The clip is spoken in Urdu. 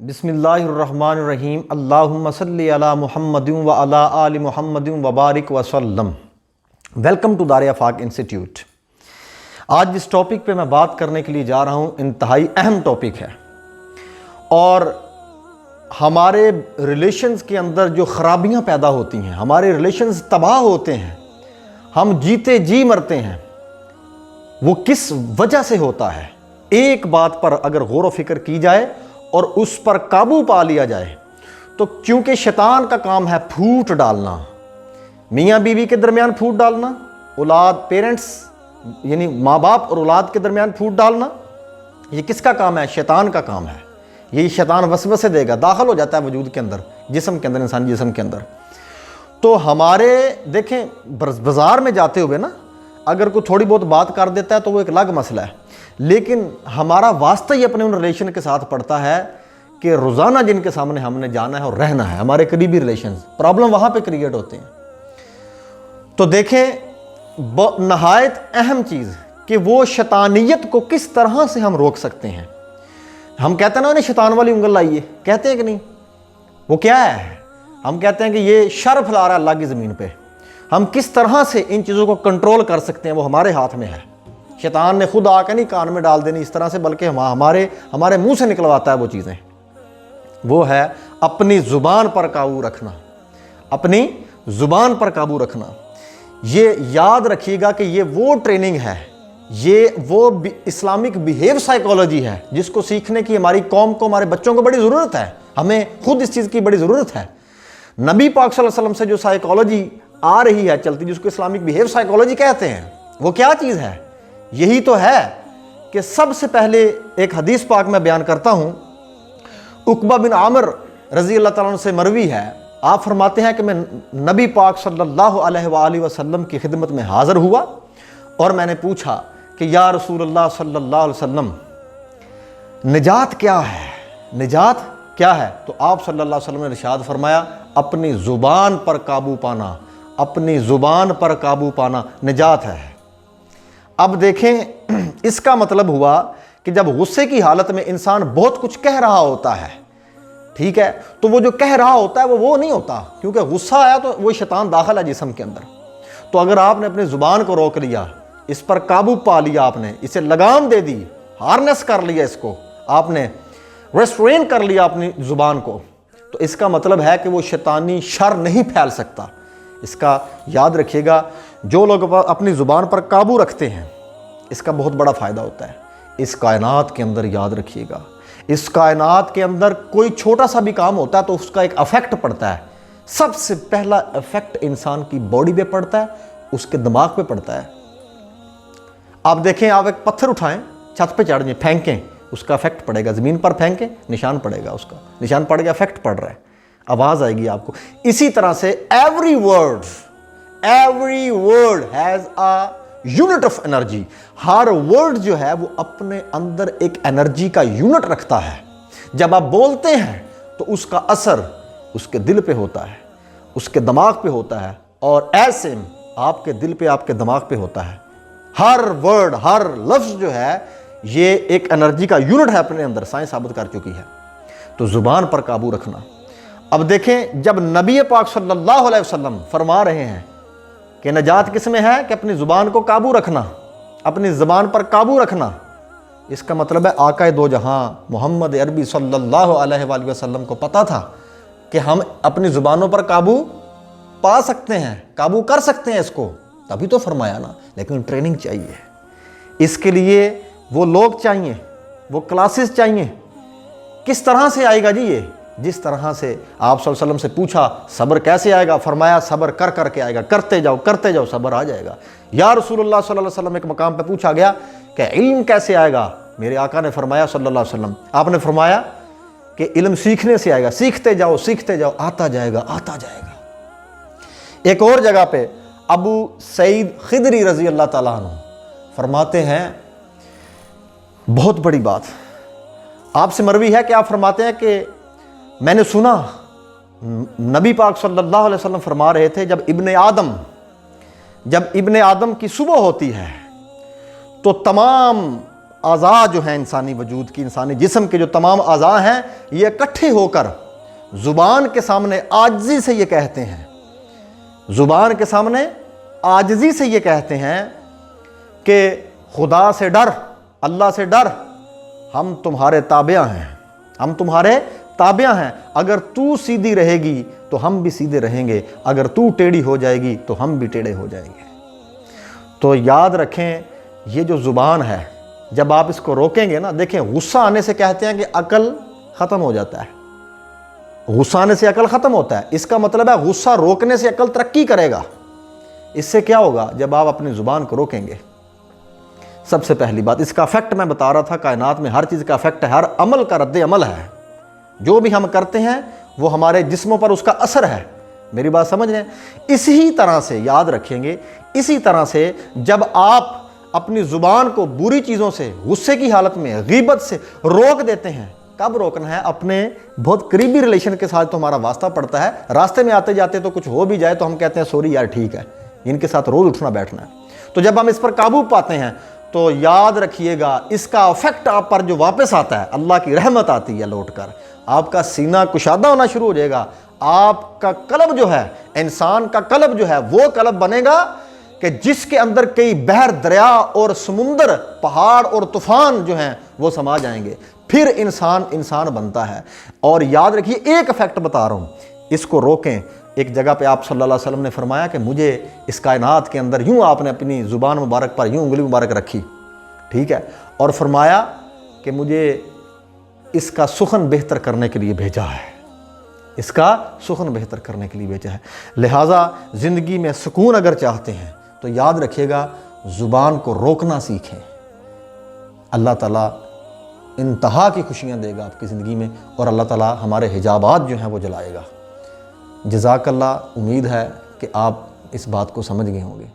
بسم اللہ الرحمن الرحیم اللہم صلی علی محمد و علی آل محمد و بارک وسلم۔ ویلکم ٹو دار آفاق انسٹیٹیوٹ۔ آج جس ٹاپک پہ میں بات کرنے کے لیے جا رہا ہوں انتہائی اہم ٹاپک ہے، اور ہمارے ریلیشنز کے اندر جو خرابیاں پیدا ہوتی ہیں، ہمارے ریلیشنز تباہ ہوتے ہیں، ہم جیتے جی مرتے ہیں، وہ کس وجہ سے ہوتا ہے؟ ایک بات پر اگر غور و فکر کی جائے اور اس پر قابو پا لیا جائے تو کیونکہ شیطان کا کام ہے پھوٹ ڈالنا، میاں بیوی کے درمیان پھوٹ ڈالنا، اولاد پیرنٹس یعنی ماں باپ اور اولاد کے درمیان پھوٹ ڈالنا، یہ کس کا کام ہے؟ شیطان کا کام ہے۔ یہی شیطان وسوسے دے گا، داخل ہو جاتا ہے وجود کے اندر، جسم کے اندر، انسانی جسم کے اندر۔ تو ہمارے دیکھیں بازار میں جاتے ہوئے نا، اگر کوئی تھوڑی بہت بات کر دیتا ہے تو وہ ایک الگ مسئلہ ہے، لیکن ہمارا واسطہ ہی اپنے ان ریلیشن کے ساتھ پڑتا ہے کہ روزانہ جن کے سامنے ہم نے جانا ہے اور رہنا ہے، ہمارے قریبی ریلیشنز، پرابلم وہاں پہ کریٹ ہوتے ہیں۔ تو دیکھیں نہایت اہم چیز کہ وہ شیطانیت کو کس طرح سے ہم روک سکتے ہیں۔ ہم کہتے ہیں نا انہیں شیطان والی انگل لائیے، کہتے ہیں کہ نہیں؟ وہ کیا ہے؟ ہم کہتے ہیں کہ یہ شر پھیلا رہا ہے اللہ کی زمین پہ۔ ہم کس طرح سے ان چیزوں کو کنٹرول کر سکتے ہیں، وہ ہمارے ہاتھ میں ہے۔ شیطان نے خود آ کے نہیں کان میں ڈال دینی اس طرح سے، بلکہ ہمارے منہ سے نکلواتا ہے وہ چیزیں۔ وہ ہے اپنی زبان پر قابو رکھنا، اپنی زبان پر قابو رکھنا۔ یہ یاد رکھیے گا کہ یہ وہ ٹریننگ ہے، یہ وہ اسلامک بیہیو سائیکالوجی ہے جس کو سیکھنے کی ہماری قوم کو، ہمارے بچوں کو بڑی ضرورت ہے۔ ہمیں خود اس چیز کی بڑی ضرورت ہے۔ نبی پاک صلی اللہ علیہ وسلم سے جو سائیکالوجی آ رہی ہے چلتی، جس کو اسلامک بیہیو سائیکالوجی کہتے ہیں، وہ کیا چیز ہے؟ یہی تو ہے کہ سب سے پہلے ایک حدیث پاک میں بیان کرتا ہوں، عقبہ بن عامر رضی اللہ تعالیٰ عنہ سے مروی ہے۔ آپ فرماتے ہیں کہ میں نبی پاک صلی اللہ علیہ وآلہ وسلم کی خدمت میں حاضر ہوا اور میں نے پوچھا کہ یا رسول اللہ صلی اللہ علیہ وسلم، نجات کیا ہے؟ نجات کیا ہے؟ تو آپ صلی اللہ علیہ وسلم نے ارشاد فرمایا، اپنی زبان پر قابو پانا، اپنی زبان پر قابو پانا نجات ہے۔ اب دیکھیں اس کا مطلب ہوا کہ جب غصے کی حالت میں انسان بہت کچھ کہہ رہا ہوتا ہے، ٹھیک ہے، تو وہ جو کہہ رہا ہوتا ہے وہ نہیں ہوتا، کیونکہ غصہ آیا تو وہ شیطان داخل ہے جسم کے اندر۔ تو اگر آپ نے اپنی زبان کو روک لیا، اس پر قابو پا لیا، آپ نے اسے لگام دے دی، ہارنس کر لیا، اس کو آپ نے ریسٹرین کر لیا اپنی زبان کو، تو اس کا مطلب ہے کہ وہ شیطانی شر نہیں پھیل سکتا۔ اس کا یاد رکھیے گا، جو لوگ اپنی زبان پر قابو رکھتے ہیں اس کا بہت بڑا فائدہ ہوتا ہے۔ اس کائنات کے اندر یاد رکھیے گا، اس کائنات کے اندر کوئی چھوٹا سا بھی کام ہوتا ہے تو اس کا ایک افیکٹ پڑتا ہے۔ سب سے پہلا افیکٹ انسان کی باڈی پہ پڑتا ہے، اس کے دماغ پہ پڑتا ہے۔ آپ دیکھیں، آپ ایک پتھر اٹھائیں، چھت پہ چڑھ جائیں، پھینکیں، اس کا افیکٹ پڑے گا۔ زمین پر پھینکیں، نشان پڑے گا، اس کا نشان پڑ گیا، افیکٹ پڑ رہا ہے، آواز آئے گی آپ کو۔ اسی طرح سے every word has a unit of energy. Hare word جو ہے وہ اپنے اندر ایک انرجی کا یونٹ رکھتا ہے۔ جب آپ بولتے ہیں تو اس کا اثر اس کے دل پہ ہوتا ہے، اس کے دماغ پہ ہوتا ہے، اور ایسے آپ کے دل پہ، آپ کے دماغ پہ ہوتا ہے۔ ہر ورڈ، ہر لفظ جو ہے یہ ایک انرجی کا یونٹ ہے اپنے اندر، سائنس ثابت کر چکی ہے۔ تو زبان پر قابو رکھنا۔ اب دیکھیں، جب نبی پاک صلی اللہ علیہ وسلم فرما رہے ہیں کہ نجات کس میں ہے، کہ اپنی زبان کو قابو رکھنا، اپنی زبان پر قابو رکھنا، اس کا مطلب ہے آقا دو جہاں محمد عربی صلی اللہ علیہ وآلہ وسلم کو پتا تھا کہ ہم اپنی زبانوں پر قابو پا سکتے ہیں، قابو کر سکتے ہیں اس کو، تبھی تو فرمایا نا۔ لیکن ٹریننگ چاہیے، اس کے لیے وہ لوگ چاہیے، وہ کلاسز چاہیے۔ کس طرح سے آئے گا جی؟ یہ جس طرح سے آپ صلی اللہ علیہ وسلم سے پوچھا صبر کیسے آئے گا، فرمایا صبر کر کر کے آئے گا، کرتے جاؤ صبر آ جائے گا۔ یا رسول اللہ صلی اللہ علیہ وسلم ایک مقام پہ پوچھا گیا کہ علم کیسے آئے گا، میرے آقا نے فرمایا صلی اللہ علیہ وسلم، آپ نے فرمایا کہ علم سیکھنے سے آئے گا، سیکھتے جاؤ آتا جائے گا۔ ایک اور جگہ پہ ابو سعید خدری رضی اللہ تعالیٰ عنہ فرماتے ہیں بہت بڑی بات، آپ سے مروی ہے کہ آپ فرماتے ہیں کہ میں نے سنا نبی پاک صلی اللہ علیہ وسلم فرما رہے تھے، جب ابن آدم کی صبح ہوتی ہے تو تمام اعضاء جو ہیں انسانی وجود کی، انسانی جسم کے جو تمام اعضاء ہیں، یہ اکٹھے ہو کر زبان کے سامنے عاجزی سے یہ کہتے ہیں، زبان کے سامنے عاجزی سے یہ کہتے ہیں کہ خدا سے ڈر، اللہ سے ڈر، ہم تمہارے تابع ہیں، ہم تمہارے تابع ہیں، اگر تو سیدھی رہے گی تو ہم بھی سیدھے رہیں گے، اگر تو ٹیڑھی ہو جائے گی تو ہم بھی ٹیڑھے ہو جائیں گے۔ تو یاد رکھیں یہ جو زبان ہے، جب آپ اس کو روکیں گے نا، دیکھیں غصہ آنے سے کہتے ہیں کہ عقل ختم ہو جاتا ہے، غصہ آنے سے عقل ختم ہوتا ہے، اس کا مطلب ہے غصہ روکنے سے عقل ترقی کرے گا۔ اس سے کیا ہوگا؟ جب آپ اپنی زبان کو روکیں گے، سب سے پہلی بات، اس کا افیکٹ میں بتا رہا تھا، کائنات میں ہر چیز کا افیکٹ ہے، ہر عمل کا رد عمل ہے، جو بھی ہم کرتے ہیں وہ ہمارے جسموں پر اس کا اثر ہے، میری بات سمجھ رہے ہیں؟ اسی طرح سے یاد رکھیں گے، اسی طرح سے جب آپ اپنی زبان کو بری چیزوں سے، غصے کی حالت میں، غیبت سے روک دیتے ہیں، کب روکنا ہے؟ اپنے بہت قریبی ریلیشن کے ساتھ تو ہمارا واسطہ پڑتا ہے، راستے میں آتے جاتے تو کچھ ہو بھی جائے تو ہم کہتے ہیں سوری یار، ٹھیک ہے، ان کے ساتھ روز اٹھنا بیٹھنا ہے۔ تو جب ہم اس پر قابو پاتے ہیں تو یاد رکھیے گا اس کا افیکٹ آپ پر جو واپس آتا ہے، اللہ کی رحمت آتی ہے لوٹ کر، آپ کا سینہ کشادہ ہونا شروع ہو جائے گا، آپ کا قلب جو ہے، انسان کا قلب جو ہے وہ قلب بنے گا کہ جس کے اندر کئی بحر، دریا اور سمندر، پہاڑ اور طوفان جو ہیں وہ سما جائیں گے، پھر انسان بنتا ہے۔ اور یاد رکھیے ایک افیکٹ بتا رہا ہوں، اس کو روکیں۔ ایک جگہ پہ آپ صلی اللہ علیہ وسلم نے فرمایا کہ مجھے اس کائنات کے اندر، یوں آپ نے اپنی زبان مبارک پر یوں انگلی مبارک رکھی، ٹھیک ہے، اور فرمایا کہ مجھے اس کا سخن بہتر کرنے کے لیے بھیجا ہے، اس کا سخن بہتر کرنے کے لیے بھیجا ہے۔ لہٰذا زندگی میں سکون اگر چاہتے ہیں تو یاد رکھیے گا زبان کو روکنا سیکھیں، اللہ تعالیٰ انتہا کی خوشیاں دے گا آپ کی زندگی میں، اور اللہ تعالیٰ ہمارے حجابات جو ہیں وہ جلائے گا۔ جزاک اللہ، امید ہے کہ آپ اس بات کو سمجھ گئے ہوں گے۔